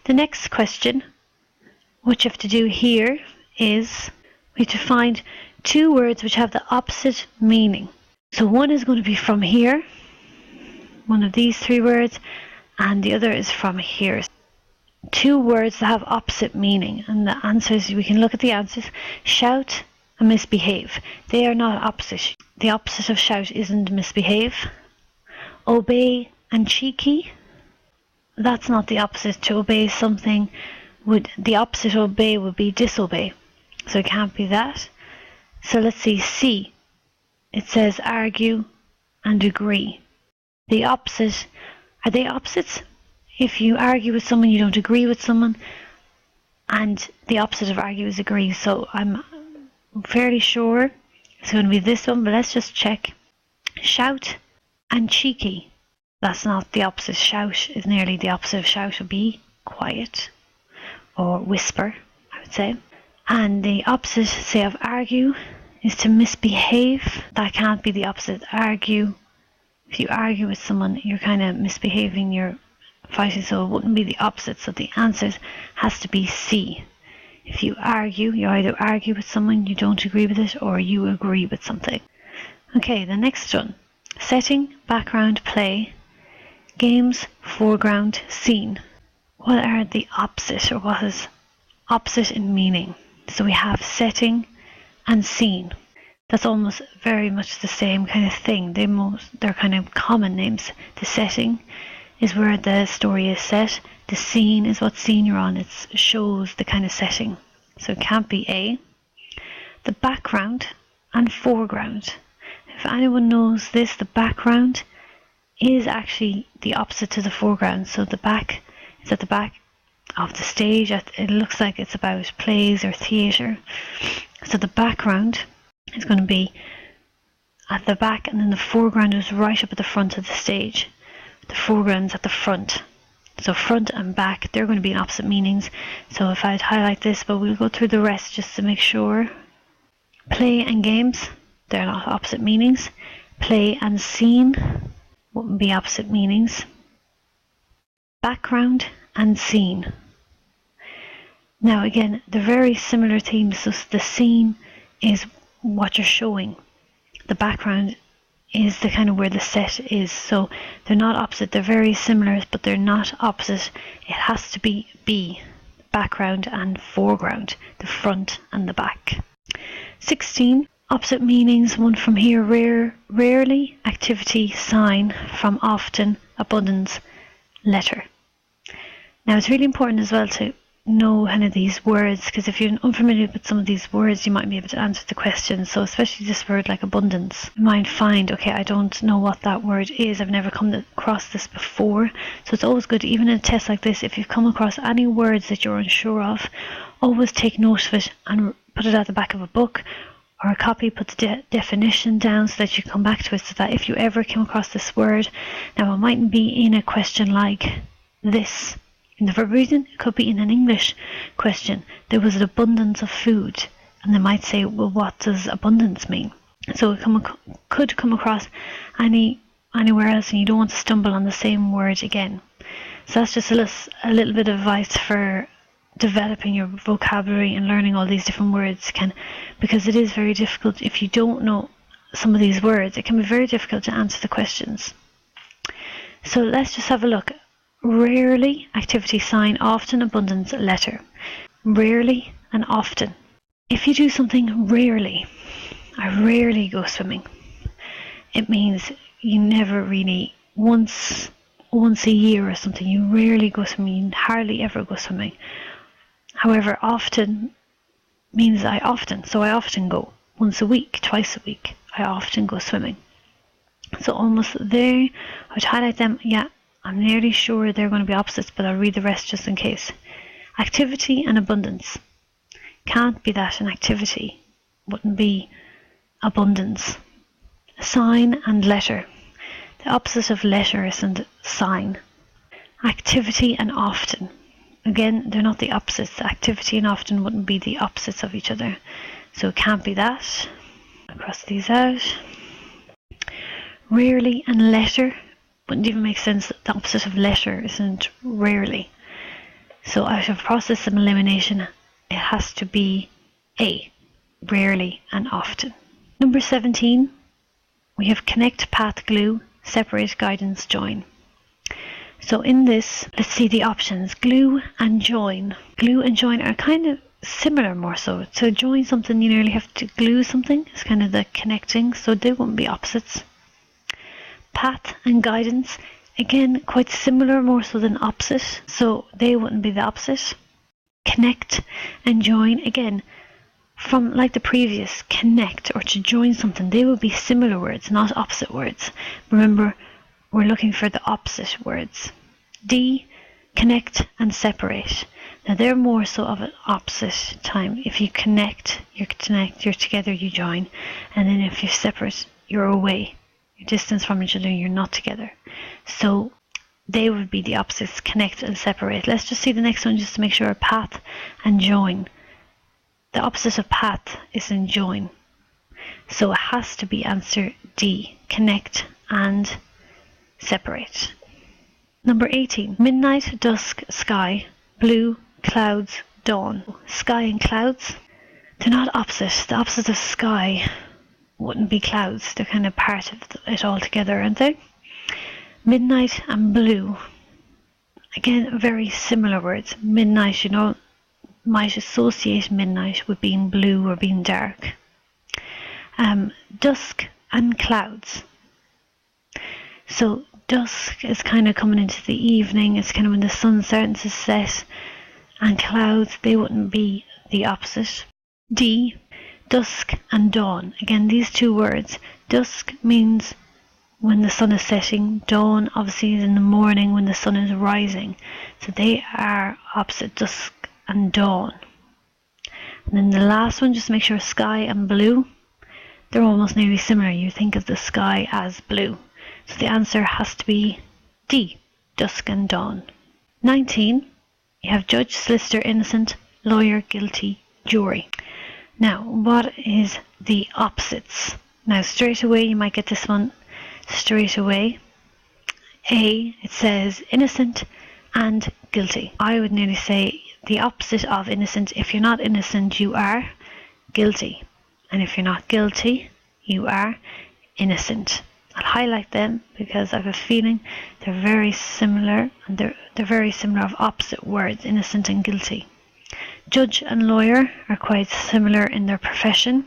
The next question, what you have to do here, is we have to find two words which have the opposite meaning. So one is going to be from here, one of these three words, and the other is from here. Two words that have opposite meaning, and the answers, we can look at the answers. Shout and misbehave. They are not opposite. The opposite of shout isn't misbehave. Obey and cheeky. That's not the opposite. To obey something, the opposite of obey would be disobey. So it can't be that. So let's see, C. It says argue and agree. The opposite, are they opposites? If you argue with someone, you don't agree with someone, and the opposite of argue is agree. So I'm fairly sure it's going to be this one, but let's just check. Shout and cheeky. That's not the opposite. Shout is nearly the opposite of shout. Would be quiet or whisper, I would say. And the opposite, say, of argue is to misbehave. That can't be the opposite. Argue. If you argue with someone, you're kind of misbehaving, you're fighting, so it wouldn't be the opposite. So the answer has to be C. If you argue, you either argue with someone, you don't agree with it, or you agree with something. Okay, the next one. Setting, background, play, games, foreground, scene. What are the opposite, or what is opposite in meaning? So we have setting and scene. That's almost very much the same kind of thing. They're kind of common names. The setting is where the story is set. The scene is what scene you're on. It shows the kind of setting. So it can't be A. The background and foreground. If anyone knows this, the background is actually the opposite to the foreground. So the back is at the back of the stage. It looks like it's about plays or theatre. So the background is going to be at the back, and then the foreground is right up at the front of the stage. The foreground's at the front. So front and back, they're going to be in opposite meanings. So if I'd highlight this, but we'll go through the rest just to make sure. Play and games, they're not opposite meanings. Play and scene wouldn't be opposite meanings. Background and scene. Now again, they're very similar themes. So the scene is what you're showing. The background is the kind of where the set is. So they're not opposite. They're very similar, but they're not opposite. It has to be B. Background and foreground. The front and the back. 16. Opposite meanings. One from here. Rarely. Activity. Sign. From often. Abundance. Letter. Now it's really important as well to know kind of these words, because if you're unfamiliar with some of these words, you might be able to answer the question. So especially this word like abundance, you might find, okay, I don't know what that word is, I've never come across this before. So it's always good, even in a test like this, if you've come across any words that you're unsure of, always take note of it and put it at the back of a book or a copy. Put the definition down so that you come back to it, so that if you ever come across this word, now it mightn't be in a question like this in the verb reason, it could be in an English question. There was an abundance of food, and they might say, well, what does abundance mean? So it could come across anywhere else, and you don't want to stumble on the same word again. So that's just a little bit of advice for developing your vocabulary and learning all these different words, because it is very difficult. If you don't know some of these words, it can be very difficult to answer the questions. So let's just have a look. Rarely, activity, sign, often, abundance, letter. Rarely and often. If you do something rarely, I rarely go swimming, it means you never really, once a year or something, you rarely go swimming, you hardly ever go swimming. However, often means I often go. Once a week, twice a week, I often go swimming. So almost there, I would highlight them. Yeah, I'm nearly sure they're going to be opposites, but I'll read the rest just in case. Activity and abundance. Can't be that. An activity wouldn't be abundance. Sign and letter. The opposite of letter isn't sign. Activity and often. Again, they're not the opposites. Activity and often wouldn't be the opposites of each other. So it can't be that. I'll cross these out. Rarely and letter wouldn't even make sense. The opposite of letter isn't rarely. So So out of process of elimination, it has to be A, rarely and often. Number 17, we have connect, path, glue, separate, guidance, join. So in this, let's see the options. Glue and join. Glue and join are kind of similar more so. To join something, you nearly have to glue something. It's kind of the connecting, so they wouldn't be opposites. Path and guidance, again, quite similar more so than opposite, so they wouldn't be the opposite. Connect and join, again, from like the previous, connect or to join something, they would be similar words, not opposite words. Remember, we're looking for the opposite words. D, connect and separate. Now they're more so of an opposite time. If you connect, you're together, you join. And then if you're separate, you're away. You're distant from each other, you're not together. So they would be the opposites, connect and separate. Let's just see the next one just to make sure. Path and join. The opposite of path is in join. So it has to be answer D, connect and separate. Number 18, midnight, dusk, sky, blue, clouds, dawn. Sky and clouds, they're not opposite. The opposite of sky wouldn't be clouds. They're kind of part of it all together, aren't they? Midnight and blue, again, very similar words. Midnight, you know, might associate midnight with being blue or being dark. Dusk and clouds. So dusk is kind of coming into the evening. It's kind of when the sun's starting to set. And clouds, they wouldn't be the opposite. D, dusk and dawn. Again, these two words. Dusk means when the sun is setting. Dawn obviously is in the morning when the sun is rising. So they are opposite, dusk and dawn. And then the last one, just make sure, sky and blue. They're almost nearly similar. You think of the sky as blue. So the answer has to be D, dusk and dawn. 19, you have judge, solicitor, innocent, lawyer, guilty, jury. Now, what is the opposites? Now, straight away, you might get this one straight away. A, it says innocent and guilty. I would nearly say the opposite of innocent. If you're not innocent, you are guilty. And if you're not guilty, you are innocent. I'll highlight them because I have a feeling they're very similar, and they're very similar of opposite words, innocent and guilty. Judge and lawyer are quite similar in their profession.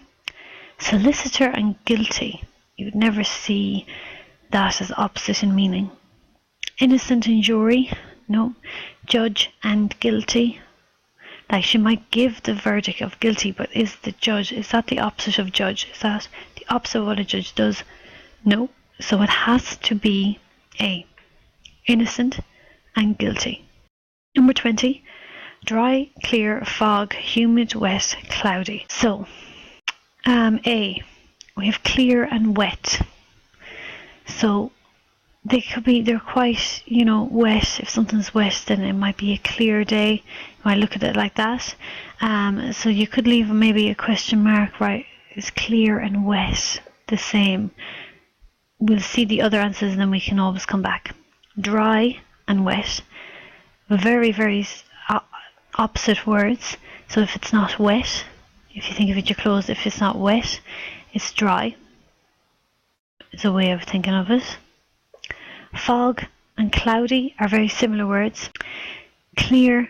Solicitor and guilty, you would never see that as opposite in meaning. Innocent and jury, no. Judge and guilty, like she might give the verdict of guilty, but is the judge, is that the opposite of judge? Is that the opposite of what a judge does? No. So it has to be A, innocent and guilty. Number 20, dry, clear, fog, humid, wet, cloudy. So A, we have clear and wet. So they're quite, you know, wet. If something's wet, then it might be a clear day. You might look at it like that. So you could leave maybe a question mark, right? Is clear and wet the same? We'll see the other answers and then we can always come back. Dry and wet, very, very opposite words. So if it's not wet, if you think of it, your clothes, if it's not wet, it's dry. It's a way of thinking of it. Fog and cloudy are very similar words. Clear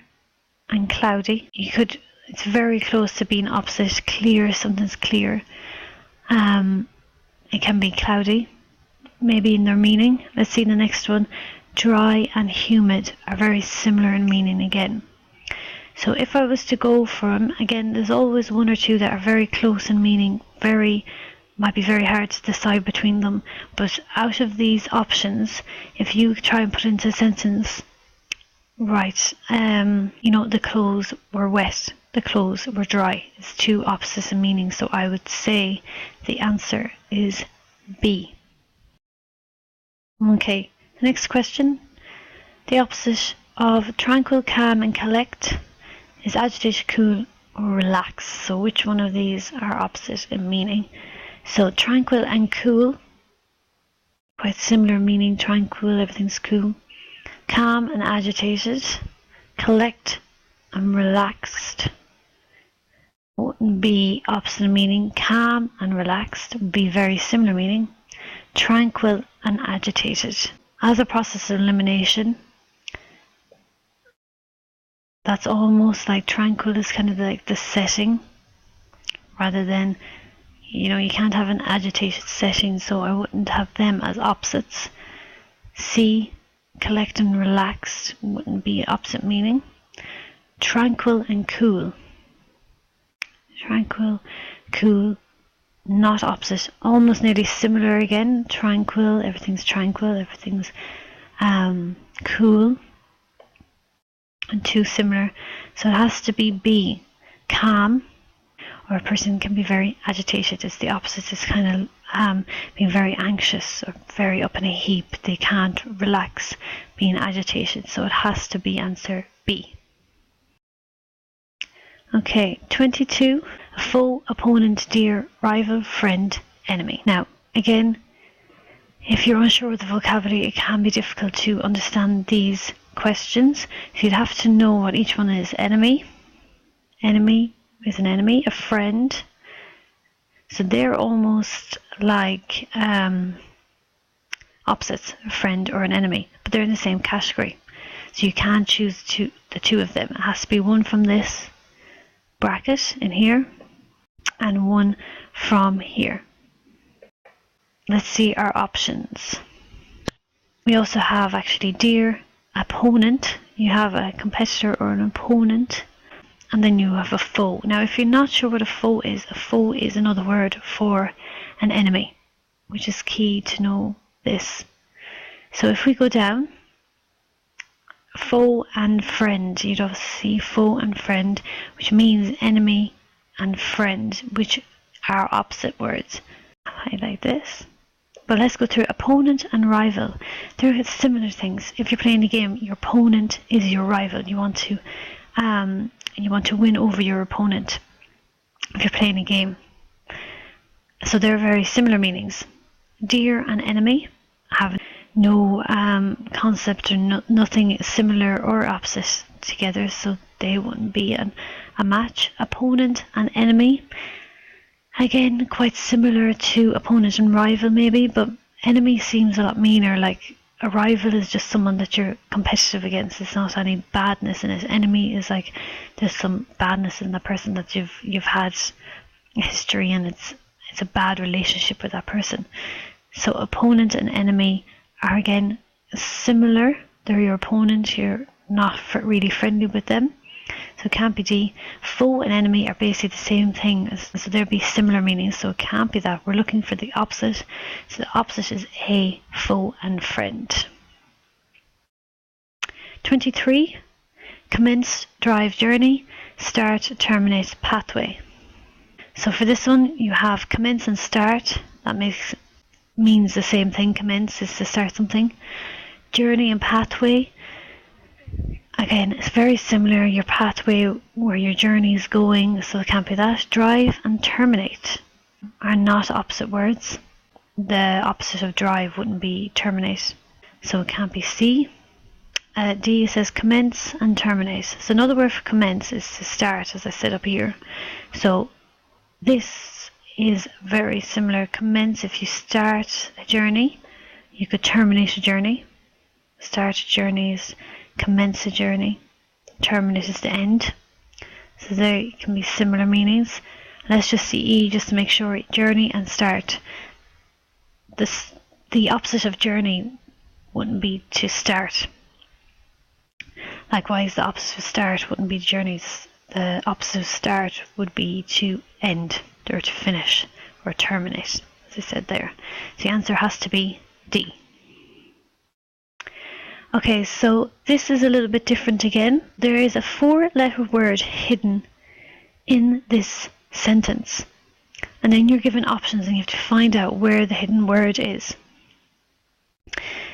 and cloudy, it's very close to being opposite. Clear, something's clear. It can be cloudy, maybe in their meaning. Let's see the next one. Dry and humid are very similar in meaning again. So if I was to go from, again, there's always one or two that are very close in meaning, might be very hard to decide between them, but out of these options, if you try and put into a sentence, right, you know, the clothes were wet, the clothes were dry. It's two opposites in meaning, so I would say the answer is B. Okay, the next question. The opposite of tranquil, calm and collect is agitated, cool or relax. So which one of these are opposite in meaning? So tranquil and cool, quite similar meaning. Tranquil, everything's cool. Calm and agitated. Collect and relaxed wouldn't be opposite meaning. Calm and relaxed would be very similar meaning. Tranquil and agitated. As a process of elimination, that's almost like tranquil is kind of like the setting, rather than, you know, you can't have an agitated setting, so I wouldn't have them as opposites. C, collect and relaxed wouldn't be opposite meaning. Tranquil and cool. Tranquil, cool, not opposite. Almost nearly similar again. Tranquil, everything's tranquil, everything's cool. And two similar. So it has to be B. Calm, or a person can be very agitated. It's the opposite. It's kind of being very anxious or very up in a heap. They can't relax, being agitated. So it has to be answer B. Okay, 22. A foe, opponent, dear, rival, friend, enemy. Now, again, if you're unsure of the vocabulary, it can be difficult to understand these questions. So you'd have to know what each one is. Enemy. Enemy is an enemy. A friend. So they're almost like opposites, a friend or an enemy, but they're in the same category. So you can't choose the two of them. It has to be one from this bracket in here and one from here. Let's see our options. We also have actually dear, opponent. You have a competitor or an opponent, and then you have a foe. Now if you're not sure what a foe is another word for an enemy, which is key to know this. So if we go down, foe and friend, you'd obviously see foe and friend, which means enemy and friend, which are opposite words. Highlight this. But let's go through opponent and rival. They're similar things. If you're playing a game, your opponent is your rival. You want to win over your opponent if you're playing a game. So they're very similar meanings. Dear and enemy have no concept or nothing similar or opposite together, so they wouldn't be a match. Opponent and enemy, again, quite similar to opponent and rival maybe, but enemy seems a lot meaner. Like a rival is just someone that you're competitive against. There's not any badness in it. Enemy is like there's some badness in the person that you've had a history, and it's a bad relationship with that person. So opponent and enemy are again similar. They're your opponent. You're not really friendly with them, so it can't be D. Foe and enemy are basically the same thing, so there'd be similar meanings, so it can't be that. We're looking for the opposite, so the opposite is A, foe and friend. 23. Commence, drive, journey, start, terminate, pathway. So for this one you have commence and start. That means the same thing. Commence is to start something. Journey and pathway, again, it's very similar. Your pathway, where your journey is going, so it can't be that. Drive and terminate are not opposite words. The opposite of drive wouldn't be terminate, so it can't be C. D says commence and terminate. So another word for commence is to start, as I said up here. So this is very similar. Commence, if you start a journey, you could terminate a journey. Start a journey is commence a journey. Terminate is the end. So there can be similar meanings. Let's just see E just to make sure. Journey and start. The opposite of journey wouldn't be to start. Likewise, the opposite of start wouldn't be journeys. The opposite of start would be to end, or to finish, or terminate, as I said there. So the answer has to be D. Okay, so this is a little bit different again. There is a 4-letter word hidden in this sentence, and then you're given options and you have to find out where the hidden word is.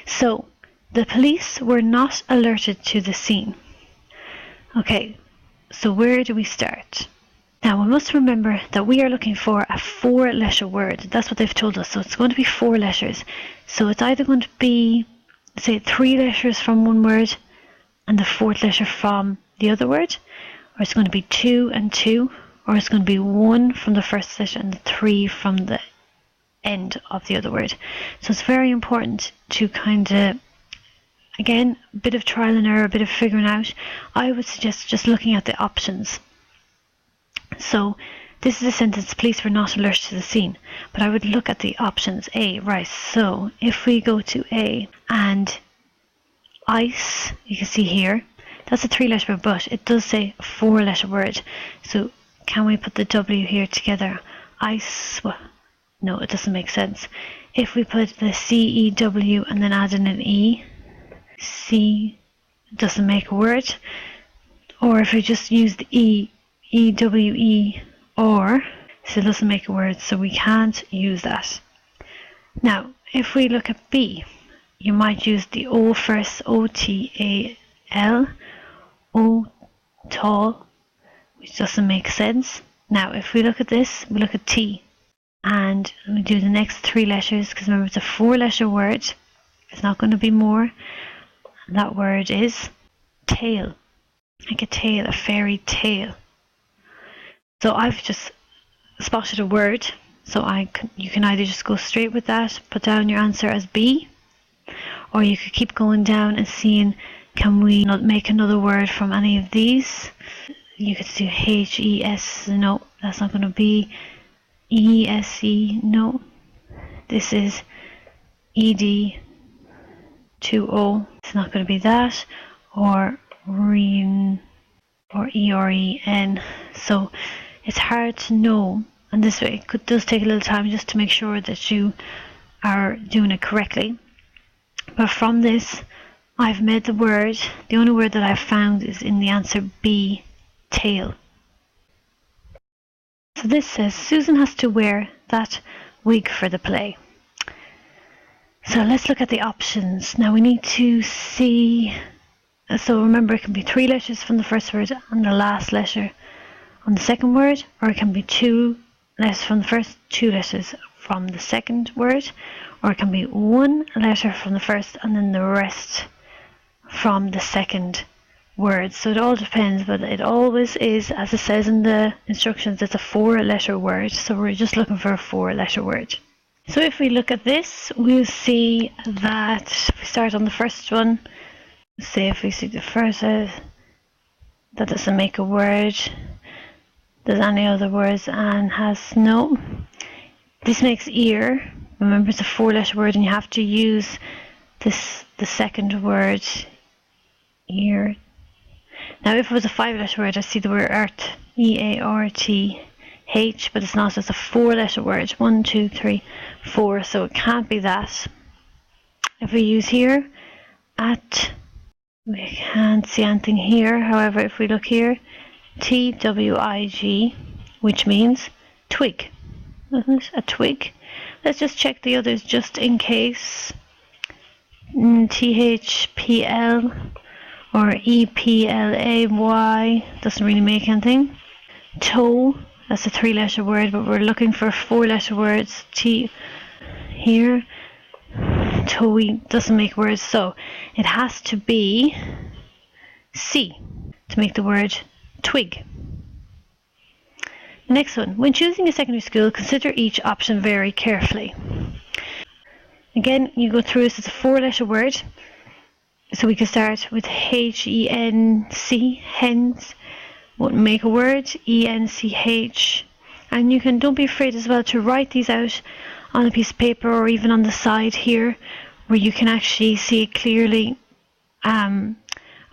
So, the police were not alerted to the scene. Okay, so where do we start? Now we must remember that we are looking for a 4-letter word. That's what they've told us. So it's going to be 4 letters. So it's either going to be, say, 3 letters from one word and the 4th letter from the other word, or it's going to be 2 and 2, or it's going to be 1 from the first letter and 3 from the end of the other word. So it's very important to kind of, again, a bit of trial and error, a bit of figuring out. I would suggest just looking at the options. So this is a sentence, police were not alerted to the scene, but I would look at the options. A, right, so if we go to A and ice, you can see here, that's a 3-letter word, but it does say a 4-letter word. So can we put the W here together? Ice, well, no, it doesn't make sense. If we put the C-E-W and then add in an E, C doesn't make a word. Or if we just use the E-E-W-E, or, so it doesn't make a word, so we can't use that. Now, if we look at B, you might use the O first, O-T-A-L, O, tall, which doesn't make sense. Now, if we look at this, we look at T, and we do the next 3 letters, because remember it's a 4-letter word, it's not going to be more. That word is tail, like a tail, a fairy tale. So I've just spotted a word, so you can either just go straight with that, put down your answer as B, or you could keep going down and seeing, can we not make another word from any of these? You could do H-E-S, no, that's not going to be. E-S-E, no. This is E-D, 2-O, it's not going to be that, or Reen, or E-R-E-N. So it's hard to know, and this way it does take a little time just to make sure that you are doing it correctly. But from this, I've made the word, the only word that I've found is in the answer B, tail. So this says, Susan has to wear that wig for the play. So let's look at the options. Now we need to see, so remember it can be 3 letters from the first word and the last letter on the second word, or it can be 2 letters from the first, 2 letters from the second word, or it can be 1 letter from the first and then the rest from the second word. So it all depends, but it always is, as it says in the instructions, it's a 4-letter word, so we're just looking for a 4-letter word. So if we look at this, we'll see that if we start on the first one, say if we see the first, that doesn't make a word. There's any other words? Anne has no. This makes ear. Remember, it's a 4-letter word, and you have to use this, the second word, ear. Now, if it was a 5-letter word, I see the word earth, E-A-R-T-H, but it's not. It's a 4-letter word. 1, 2, 3, 4. So it can't be that. If we use here, at, we can't see anything here. However, if we look here, T-W-I-G, which means twig, isn't it? A twig. Let's just check the others just in case. T-H-P-L or E-P-L-A-Y doesn't really make anything. Toe, that's a 3-letter word, but we're looking for 4-letter words. T here. Toe doesn't make words, so it has to be C to make the word twig. Next one. When choosing a secondary school, consider each option very carefully. Again, you go through this as a 4-letter word. So we can start with H-E-N-C, hens, wouldn't make a word, E-N-C-H. And you can, don't be afraid as well to write these out on a piece of paper or even on the side here, where you can actually see it clearly, a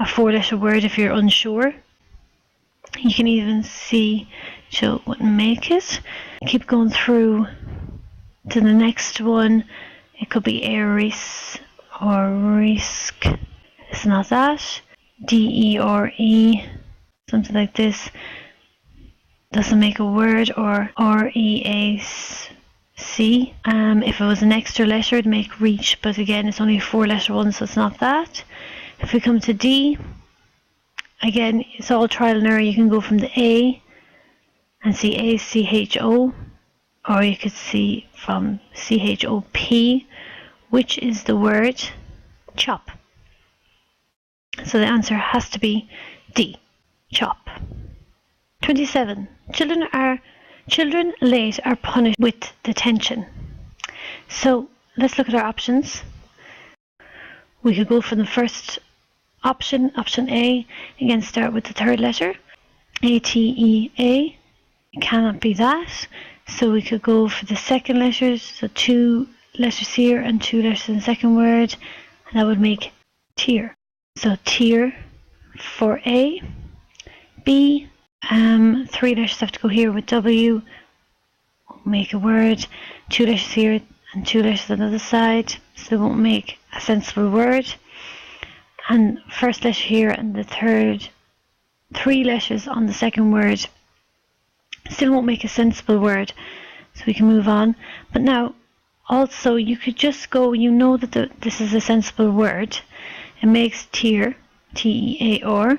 4-letter word if you're unsure. You can even see, so it wouldn't make it. Keep going through to the next one. It could be Aries or risk. It's not that. D-E-R-E, something like this. Doesn't make a word. Or R-E-A-C. If it was an extra letter, it'd make reach, but again, it's only a 4-letter one, so it's not that. If we come to D, again, it's all trial and error. You can go from the A and see A-C-H-O, or you could see from C-H-O-P, which is the word chop. So the answer has to be D, chop. 27. Children late are punished with detention. So let's look at our options. We could go for the first option, option A. Again, start with the third letter. A-T-E-A. It cannot be that. So we could go for the second letters. So 2 letters here and 2 letters in the second word. And that would make tear. So tear for A. B. 3 letters have to go here with W. Make a word. 2 letters here and 2 letters on the other side. So it won't make a sensible word. And first letter here and the third 3 letters on the second word still won't make a sensible word, so we can move on. But now also you could just go, you know that this is a sensible word. It makes tear, T-E-A-R.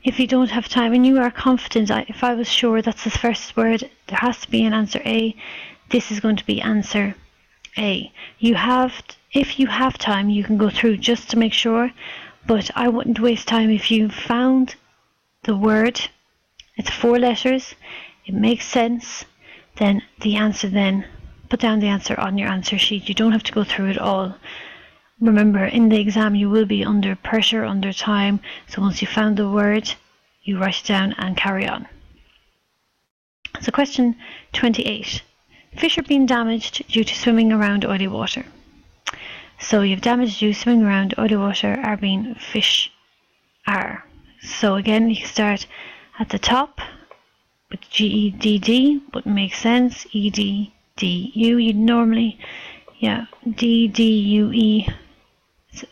If you don't have time and you are confident, if I was sure that's the first word, there has to be an answer A, this is going to be answer A. If you have time, you can go through just to make sure, but I wouldn't waste time. If you found the word, it's 4 letters, it makes sense, then the answer, then put down the answer on your answer sheet. You don't have to go through it all. Remember, in the exam you will be under pressure, under time, so once you found the word, you write it down and carry on. So question 28. Fish are being damaged due to swimming around oily water. So you have damage due to swimming around oily water are being fish are. So again, you can start at the top with G-E-D-D, but it makes sense. E-D-D-U, you'd normally, D-D-U-E.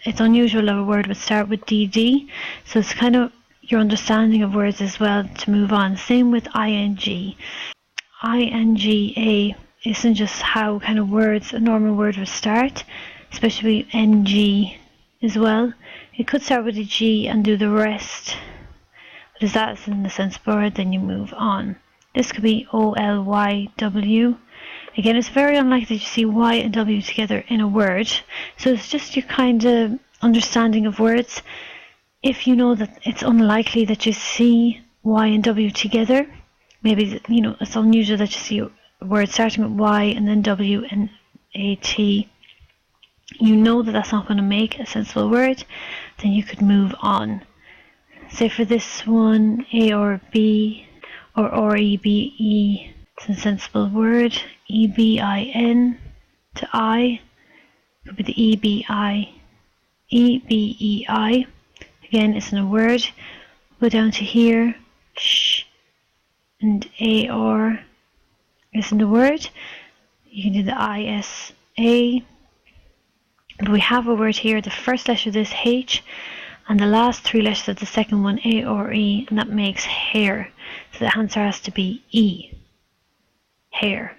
It's unusual of a word would start with D-D, so it's kind of your understanding of words as well to move on. Same with I-N-G. I-N-G-A isn't just how kind of words, a normal word would start, especially N-G as well. It could start with a G and do the rest. But as that is in the sensible word, then you move on. This could be O-L-Y-W. Again, it's very unlikely to see Y and W together in a word. So it's just your kind of understanding of words. If you know that it's unlikely that you see Y and W together, maybe, it's unusual that you see a word starting with Y and then W and A-T. You know that that's not going to make a sensible word, then you could move on. Say for this one, A or B or R-E-B-E, it's a sensible word. E-B-I-N to I, could be the E-B-I, E-B-E-I. Again, it's in a word. Go down to here, sh, and A-R is in the word. You can do the I-S-A. But we have a word here, the first letter of this H, and the last 3 letters of the second one, A or E, and that makes hair. So the answer has to be E. Hair.